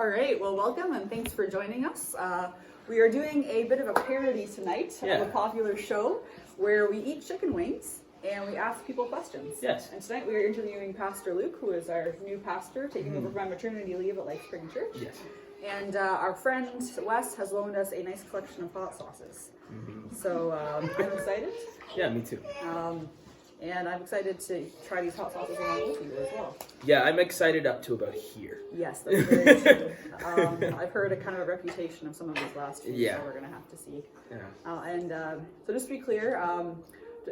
All right, well, welcome and thanks for joining us. We are doing a bit of a parody tonight of a popular show where we eat chicken wings and we ask people questions. Yes. And tonight we are interviewing Pastor Luke, who is our new pastor, taking over from maternity leave at Life Spring Church. Yes. And our friend Wes has loaned us a nice collection of hot sauces. So I'm excited. Yeah, me too. And I'm excited to try these hot sauces along with you as well. Yeah, I'm excited up to about here. Yes, that's very true. I've heard a kind of a reputation of some of these last few, so we're going to have to see. Yeah. So just to be clear,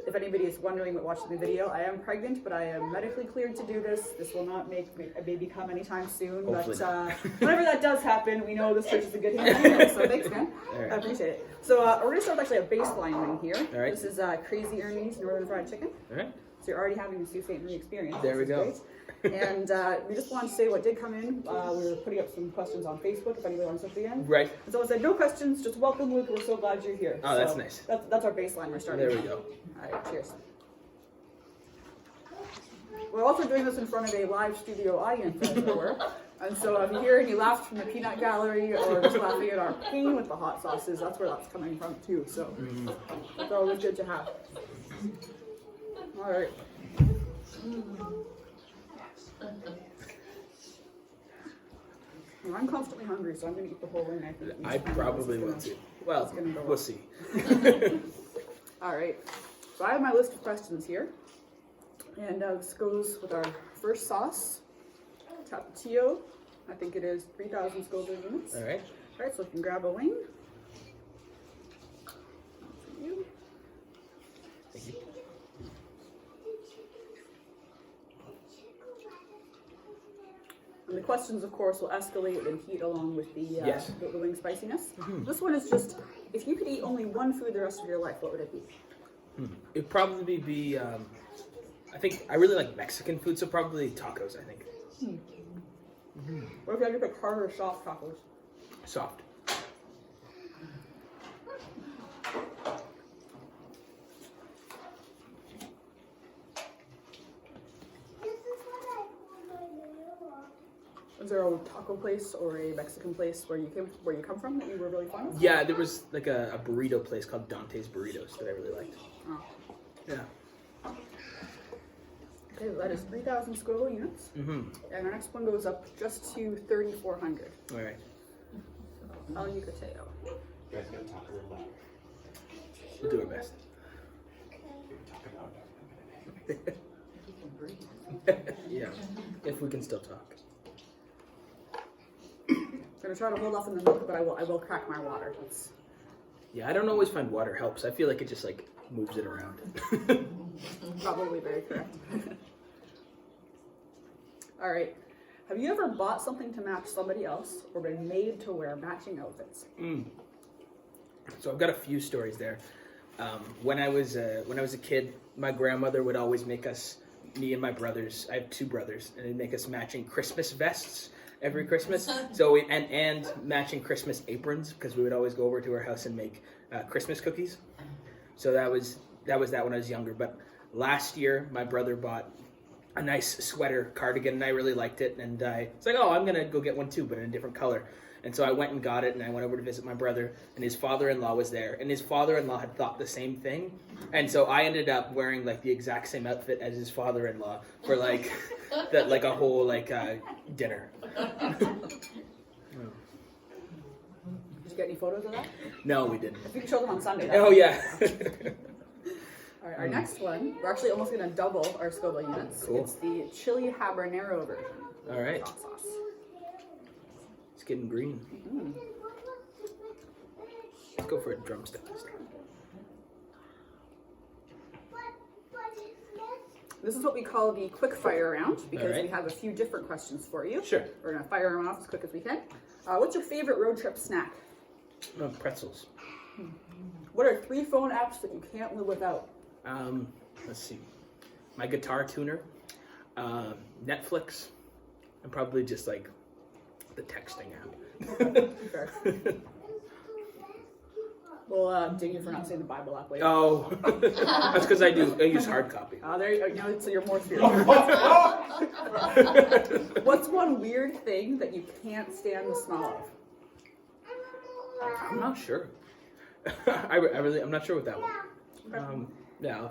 if anybody is wondering about watching the video, I am pregnant, but I am medically cleared to do this. This will not make a baby come anytime soon. Hopefully but whenever that does happen, we know this church is a good thing. So thanks, man. Right. I appreciate it. So we're going to start with actually a baseline wing here. All right. This is Crazy Ernie's Northern Fried Chicken. All right. So you're already having a Sault Ste. Marie experience. There we go. And we just wanted to say what did come in. We were putting up some questions on Facebook if anybody wants to see in. Right. And someone said, no questions, just welcome, Luke. We're so glad you're here. Oh, that's nice. That's our baseline we're starting There we with. go. All right, cheers. We're also doing this in front of a live studio audience, as it were. And so if you hear any laughs from the peanut gallery or just laughing at our pain with the hot sauces, that's where that's coming from too. So it's always good to have. All right. Well, I'm constantly hungry, so I'm going to eat the whole wing. I probably will too. Well, we'll see. All right. So I have my list of questions here. And this goes with our first sauce, Tapatio. I think it is 3,000 Scoville units. All right. All right, so we can grab a wing. For you. Thank you. And the questions, of course, will escalate in heat along with the wing spiciness. This one is just, if you could eat only one food the rest of your life, what would it be? It'd probably be, I think, I really like Mexican food, so probably tacos, I think. What if you had to pick hard or soft tacos? Soft. Is there a taco place or a Mexican place where you come from that you were really fond of? Yeah, there was like a burrito place called Dante's Burritos that I really liked. Oh. Yeah. Okay, that is 3,000 Scoville units. And our next one goes up just to 3,400. All right. El Yucateo. You guys gotta talk a little louder. We'll do our best. Talk about Yeah, if we can still talk. I'm gonna try to hold off on the milk, but I will crack my water. Yeah, I don't always find water helps. I feel like it just like moves it around. Probably very correct. All right. Have you ever bought something to match somebody else or been made to wear matching outfits? So I've got a few stories there. When I was a kid, my grandmother would always make us, me and my brothers. I have two brothers, and they'd make us matching Christmas vests every Christmas. So and matching Christmas aprons, because we would always go over to her house and make Christmas cookies. So that was that when I was younger. But last year, my brother bought a nice sweater cardigan, and I really liked it. And I was like, oh, I'm gonna go get one too, but in a different color. And so I went and got it, and I went over to visit my brother, and his father-in-law was there, and his father-in-law had thought the same thing, and so I ended up wearing like the exact same outfit as his father-in-law for like a whole dinner. Did you get any photos of that? No, we didn't. If you can show them on Sunday. Oh yeah. All right, our next one, we're actually almost going to double our Scoville units. Cool. It's the chili habanero version. All right. Hot sauce. It's getting green. Let's go for a drumstick this time. This is what we call the quick fire round because right. we have a few different questions for you. Sure. We're going to fire them off as quick as we can. What's your favorite road trip snack? Pretzels. What are 3 phone apps that you can't live without? Let's see. My guitar tuner, Netflix, and probably just like the texting app. Fair. We'll ding you for not saying the Bible app later. Oh, that's because I use hard copy. There you go. So you're more spiritual. What's one weird thing that you can't stand the smell of? I'm not sure. I'm not sure with that one. Yeah,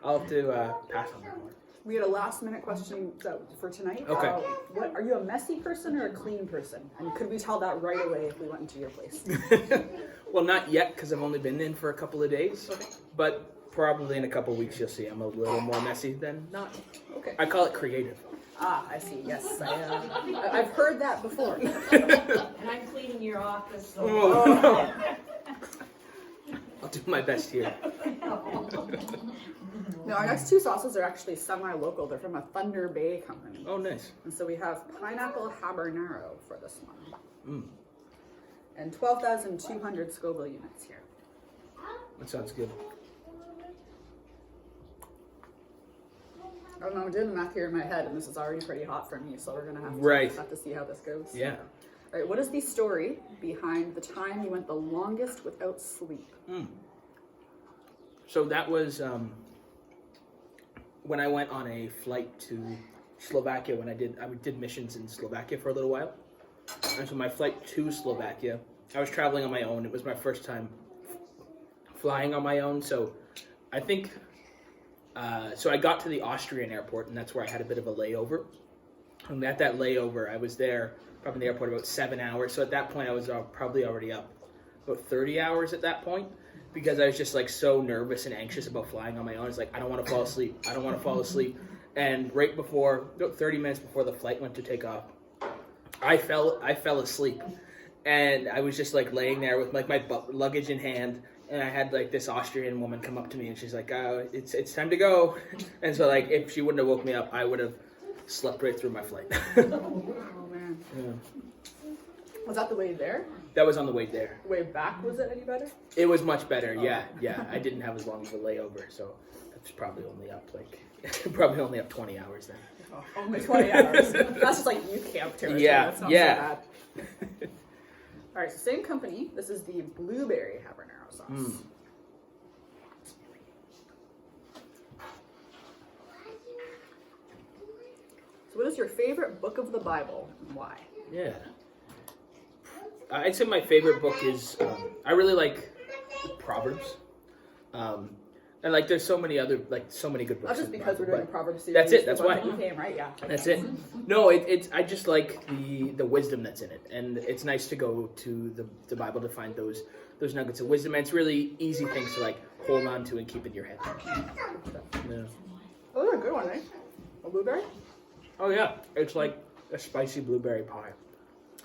I'll have to pass on that one. We had a last minute question for tonight. Okay. What are you, a messy person or a clean person? And could we tell that right away if we went into your place? Well, not yet because I've only been in for a couple of days. Okay. But probably in a couple of weeks you'll see I'm a little more messy than not. Okay. I call it creative. I see. Yes, I've heard that before. And I'm cleaning your office. So. Oh. I'll do my best here. No, our next two sauces are actually semi-local. They're from a Thunder Bay company. Oh, nice. And so we have pineapple habanero for this one. Mm, And 12,200 Scoville units here. that sounds good. I don't know, I'm doing the math here in my head, and this is already pretty hot for me, so we're going to have to see how this goes. Yeah. All right, what is the story behind the time you went the longest without sleep? So that was when I went on a flight to Slovakia when I did missions in Slovakia for a little while. And so my flight to Slovakia, I was traveling on my own. It was my first time flying on my own. So I think, so I got to the Austrian airport, and that's where I had a bit of a layover. And at that layover, I was there probably in the airport about 7 hours. So at that point, I was probably already up about 30 hours at that point, because I was just like so nervous and anxious about flying on my own. It's like, I don't want to fall asleep. I don't want to fall asleep. And right before, about 30 minutes before the flight went to take off, I fell asleep. And I was just like laying there with like my luggage in hand. And I had like this Austrian woman come up to me and she's like, it's time to go. And so like, if she wouldn't have woke me up, I would have slept right through my flight. Oh, man. Yeah. Was that the way there? That was on the way there. The way back, was it any better? It was much better, yeah. I didn't have as long of a layover, so it's probably only up 20 hours then. Oh, only 20 hours. That's just like you camp territory. Yeah, That's not yeah. so bad. All right, so same company. This is the blueberry habanero sauce. So what is your favorite book of the Bible and why? Yeah. I'd say my favorite book is, I really like Proverbs. And like there's so many good books. Not just in the because we're Bible, doing a Proverbs series. That's it, that's the one why. that you came, right? Yeah. That's it. No, I just like the wisdom that's in it. And it's nice to go to the Bible to find those nuggets of wisdom. And it's really easy things to like hold on to and keep in your head. Yeah. Oh, they're a good one, eh? A blueberry? Oh yeah, it's like a spicy blueberry pie,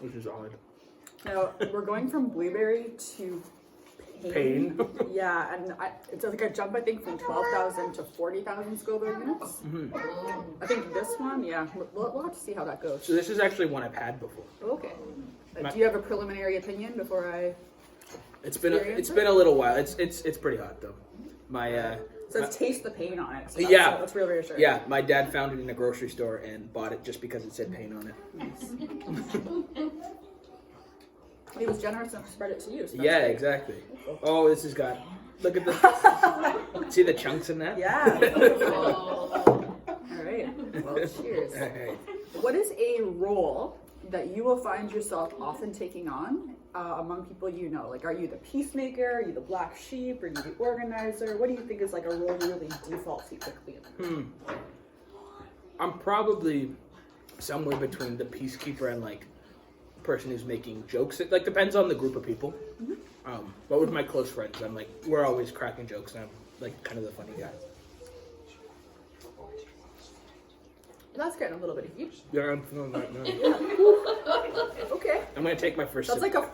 which is odd. Now, we're going from blueberry to pain. Yeah, and it's like a jump, I think, from 12,000 to 40,000 Scoville units. I think this one, yeah, we'll have to see how that goes. So this is actually one I've had before. Okay. Do you have a preliminary opinion before I... It's been a little while. It's pretty hot though. It says taste the pain on it. So that's real reassuring. Yeah, my dad found it in a grocery store and bought it just because it said pain on it. Nice. He was generous enough to spread it to you. So Yeah, great. exactly. Oh, this has got. Look at the. See the chunks in that? Yeah. All right. Well, cheers. All right. What is a role that you will find yourself often taking on among people you know? Like, are you the peacemaker? Are you the black sheep? Are you the organizer? What do you think is like a role you really default to quickly in? I'm probably somewhere between the peacekeeper and like person who's making jokes. It like depends on the group of people. But with my close friends, I'm like we're always cracking jokes, and I'm like kind of the funny guy. That's getting a little bit of heat. Yeah, I'm feeling that now. Okay. I'm gonna take my first. That's sip. like a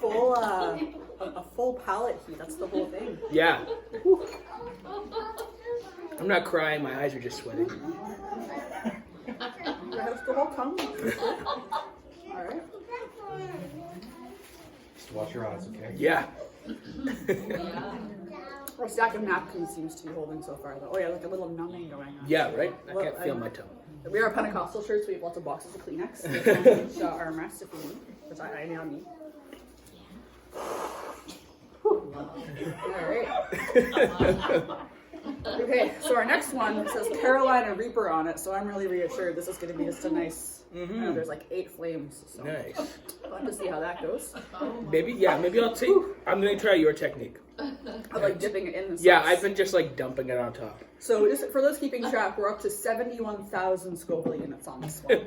full palate heat. That's the whole thing. Yeah. I'm not crying. My eyes are just sweating. That's the whole tongue. All right. Just watch your eyes, okay? Yeah. Our stack of napkins seems to be holding so far, though. Oh yeah, like a little numbing going on. Yeah, right? I Well, can't feel my tongue. We are a Pentecostal church, so we have lots of boxes of Kleenex. Which armrest if you need, which I now need. right. Okay, so our next one says Carolina Reaper on it, so I'm really reassured this is going to be just a nice. There's like 8 flames. So Nice. I'll have to see how that goes. Maybe I'll take. I'm gonna try your technique. I like dipping it in the sauce. Yeah, I've been just like dumping it on top. So just for those keeping track, we're up to 71,000 Scoville units on this one.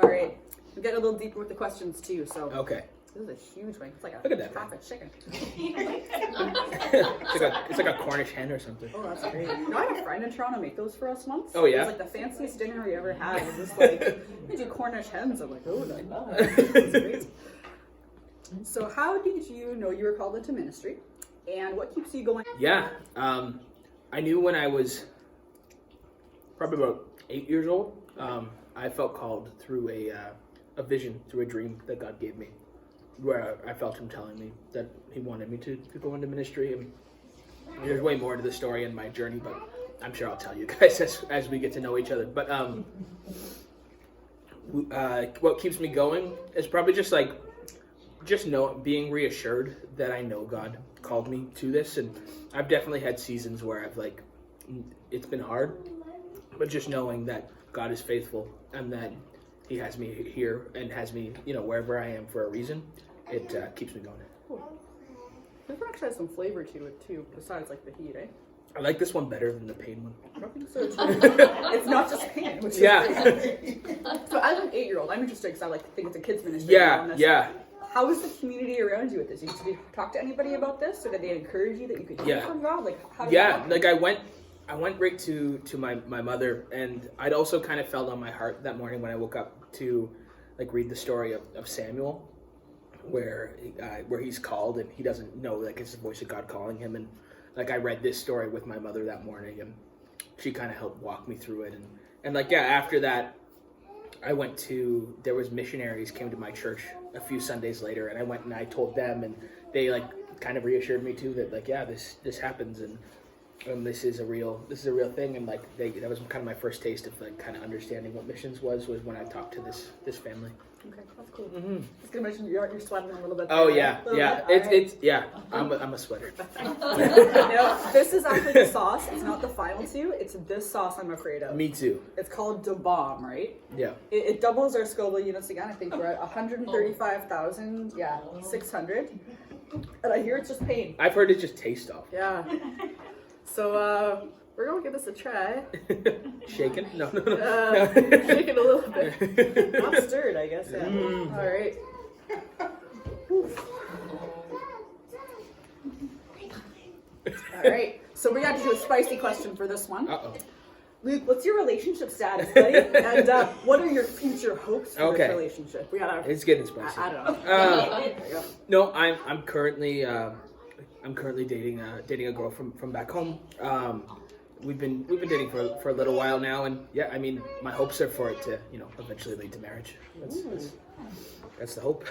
All right, we're getting a little deeper with the questions too. So Okay. this is a huge one. It's like Look at that half a chicken. It's like a Cornish hen or something. Oh, that's great. You know, I had a friend in Toronto make those for us once. Oh, yeah? It was like the fanciest dinner we ever had. It was just like, we do Cornish hens. I'm like, oh, that's great. So how did you know you were called into ministry? And what keeps you going? Yeah, I knew when I was probably about 8 years old. I felt called through a vision, through a dream that God gave me, where I felt Him telling me that He wanted me to go into ministry. And there's way more to the story in my journey, but I'm sure I'll tell you guys as we get to know each other. But what keeps me going is probably just being reassured that I know God called me to this. And I've definitely had seasons where I've it's been hard, but just knowing that God is faithful and that He has me here and has me, wherever I am for a reason, it keeps me going. Cool. This one actually has some flavor to it too, besides like the heat, eh? I like this one better than the pain one. I don't think so. It's not just pain, which is Yeah. great. So as an 8-year-old, I'm interested because I think it's a kids ministry. on this. Yeah. How is the community around you with this? Did you talk to anybody about this, or did they encourage you that you could hear from God? Like, how did I went right to my mother, and I'd also kind of felt on my heart that morning when I woke up to read the story of Samuel, where he's called and he doesn't know it's the voice of God calling him, and I read this story with my mother that morning, and she kind of helped walk me through it, and after that I went to, there was missionaries came to my church a few Sundays later, and I went and I told them, and they kind of reassured me too that this happens, and this is a real thing, and that was kind of my first taste of kind of understanding what missions was when I talked to this family. Okay, that's cool. I was gonna mention you're sweating a little bit. Oh there, yeah. right? I'm a sweater. This is actually the sauce. It's not the final two. It's this sauce I'm afraid of. Me too. It's called Da Bomb, right? Yeah. It doubles our Scoville units again. I think we're at 135,000. Yeah, 600. And I hear it's just pain. I've heard it just tastes off. Yeah. So we're gonna give this a try. Shaken? No. Shake it a little bit. Not stirred, I guess. Yeah. All right. All right. So we got to do a spicy question for this one. Uh-oh. Luke, what's your relationship status, buddy? And what are your future hopes for this relationship? We gotta. It's getting spicy. I don't know. No, I'm currently dating a girl from back home. We've been dating for a little while now, and my hopes are for it to eventually lead to marriage. That's the hope.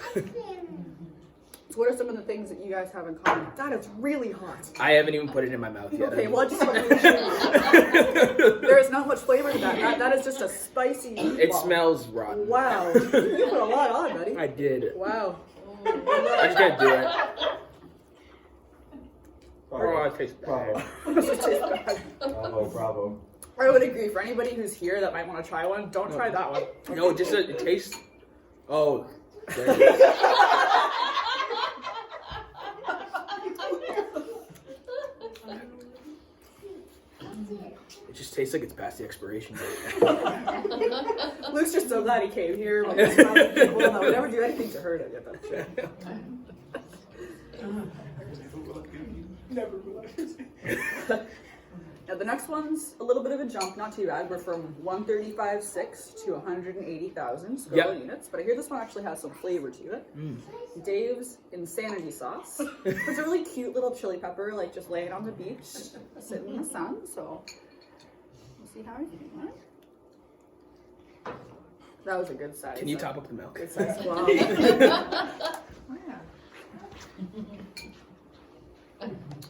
So what are some of the things that you guys have in common? God, it's really hot. I haven't even put it in my mouth yet. Okay, well, I just want to make sure. There is not much flavor to that. That is just a spicy meatball. It smells rotten. Wow. You put a lot on, buddy. I did. Wow. I just gotta do it. Oh, it tastes bad. Bravo. I would agree. For anybody who's here that might want to try one, don't try that one. No, it tastes. Oh. There it is. It just tastes like it's past the expiration date. Luke's just so glad he came here. Well, I would never do anything to hurt him. Get that shit. Never will. Now the next one's a little bit of a jump, not too bad. We're from 135,600 to 180,000 Scoville units, but I hear this one actually has some flavor to it. Dave's Insanity Sauce. It's a really cute little chili pepper, just laying on the beach, sitting in the sun. So we'll see how I feel. That was a good size. Can you top up the milk? Good size. Wow.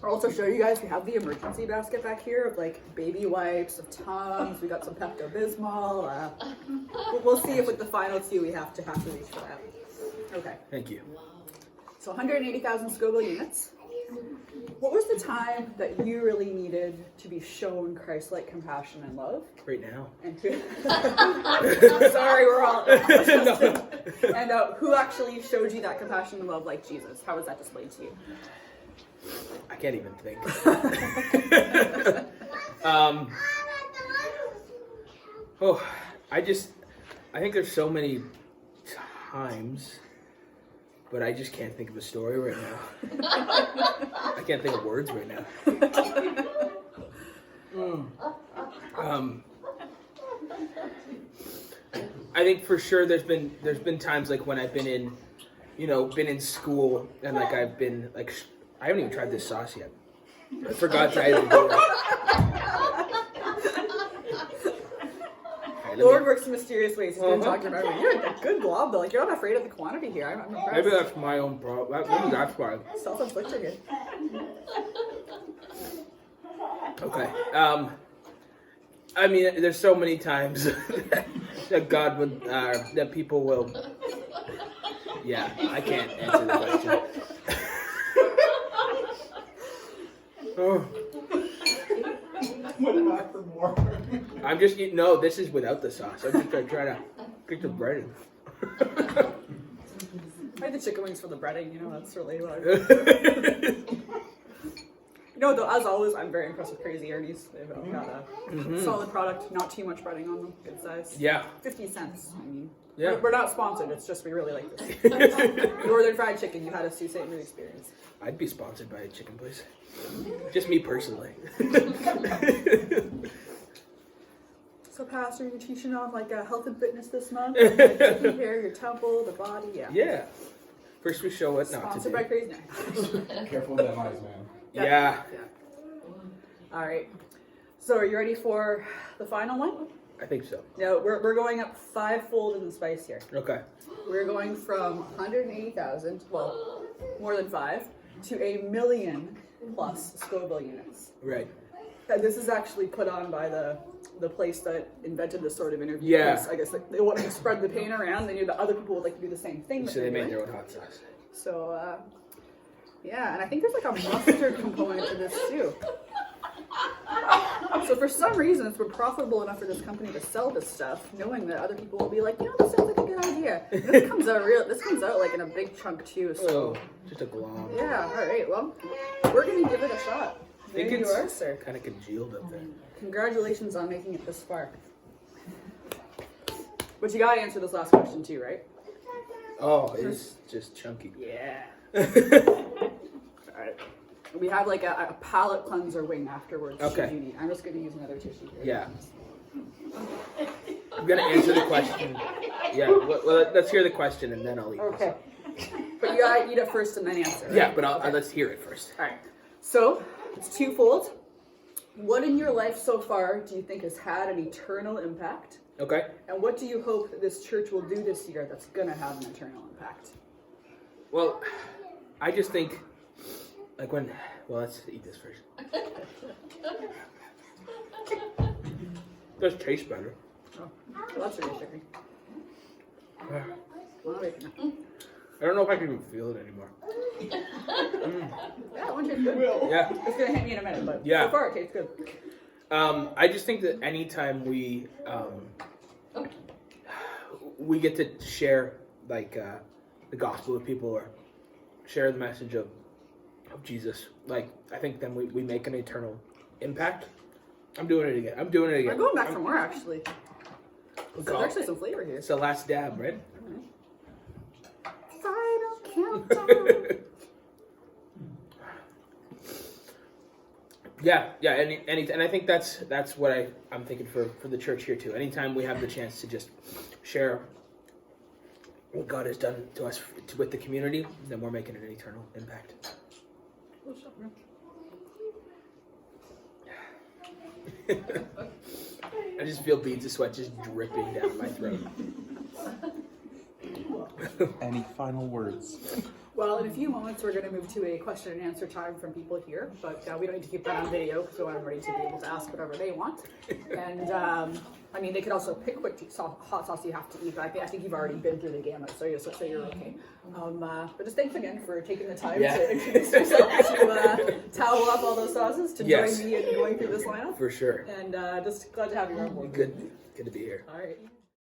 I'll also show you guys, we have the emergency basket back here of baby wipes, of Tums, we got some Pepto-Bismol. We'll see if with the final two we have to reach for that. Okay. Thank you. So 180,000 Scoville units. What was the time that you really needed to be shown Christ-like compassion and love? Right now. And who? Sorry, we're all. No. And who actually showed you that compassion and love like Jesus? How was that displayed to you? I can't even think. I think there's so many times, but I just can't think of a story right now. I can't think of words right now. I think for sure there's been times like when I've been in school and like I've been like I haven't even tried this sauce yet. I forgot to even do it. Lord works in mysterious ways. He's been talking about it. You're a good glob though. Like you're not afraid of the quantity here. I'm impressed. Maybe that's my own problem. Maybe that's why. Self-inflicted here. Okay. I mean, there's so many times that God would, that people will. Yeah, I can't answer the question. Oh. What about for more? I'm just eating. No, this is without the sauce. I'm just gonna try to get the breading. I had the chicken wings for the breading. You know, that's really what You know, though, as always, I'm very impressed with Crazy Ernie's. They've got a solid product, not too much breading on them, good size. Yeah. 50 cents. I mean, Yeah. we're not sponsored. It's just we really like this. Northern Fried Chicken. You had a Sault Ste. Marie experience. I'd be sponsored by a chicken place. Just me personally. So, Pastor, you're teaching on like health and fitness this month. Like, taking care of your temple, the body. Yeah. Yeah. First we show what not to Sponsored do. by Crazy Ernie. Careful with that eyes, man. Yeah. All right. So, are you ready for the final one? I think so. No, we're going up fivefold in the spice here. Okay. We're going from 180,000, well, more than 5, to 1,000,000 plus Scoville units. Right. This is actually put on by the place that invented this sort of interview. Yeah. because I guess like, they wanted to spread the pain around. They knew that other people would like to do the same thing. So they made their own hot sauce. So, yeah, and I think there's like a mustard component to this too. So for some reason, it's been profitable enough for this company to sell this stuff, knowing that other people will be like, you know, this sounds like a good idea. And this comes out like in a big chunk too. So Oh, just a glob. yeah, all right. Well, we're gonna give it a shot. I think There you it's are, sir. kind of congealed up there. Congratulations on making it this far. But you gotta answer this last question too, right? Oh, it's just chunky. Yeah. All right. We have like a palate cleanser wing afterwards. Okay. Should you need. I'm just gonna use another tissue here. Yeah. I'm gonna answer the question. Yeah. Well, let's hear the question and then I'll eat. Okay. But you gotta eat it first and then answer. Right? Yeah, but let's hear it first. All right. So it's twofold. What in your life so far do you think has had an eternal impact? Okay. And what do you hope that this church will do this year that's gonna have an eternal impact? Well, I just think, like when. Well, let's eat this first. It does taste better. Oh, well, that's really chicken. Yeah. Well, wait, no. I don't know if I can even feel it anymore. Yeah, one tastes good. Yeah. It's gonna hit me in a minute, but Yeah. so far it tastes good. I just think that anytime we get to share like the gospel with people or share the message of Jesus, like I think then we make an eternal impact. I'm doing it again. I'm going back for more actually. So there's actually some flavor here. It's the last dab, right? Final countdown. Yeah, and I think that's what I'm thinking for the church here too. Anytime we have the chance to just share what God has done to us with the community, then we're making an eternal impact. I just feel beads of sweat just dripping down my throat. Any final words? Well, in a few moments, we're going to move to a question and answer time from people here, but we don't need to keep that on video because we want everybody to be able to ask whatever they want. And I mean, they could also pick what hot sauce you have to eat, but I think you've already been through the gamut, so you're okay. But just thanks again for taking the time to introduce yourself, to towel up all those sauces, to join me in going through this lineup. For sure. And just glad to have you on board. Good to be here. All right.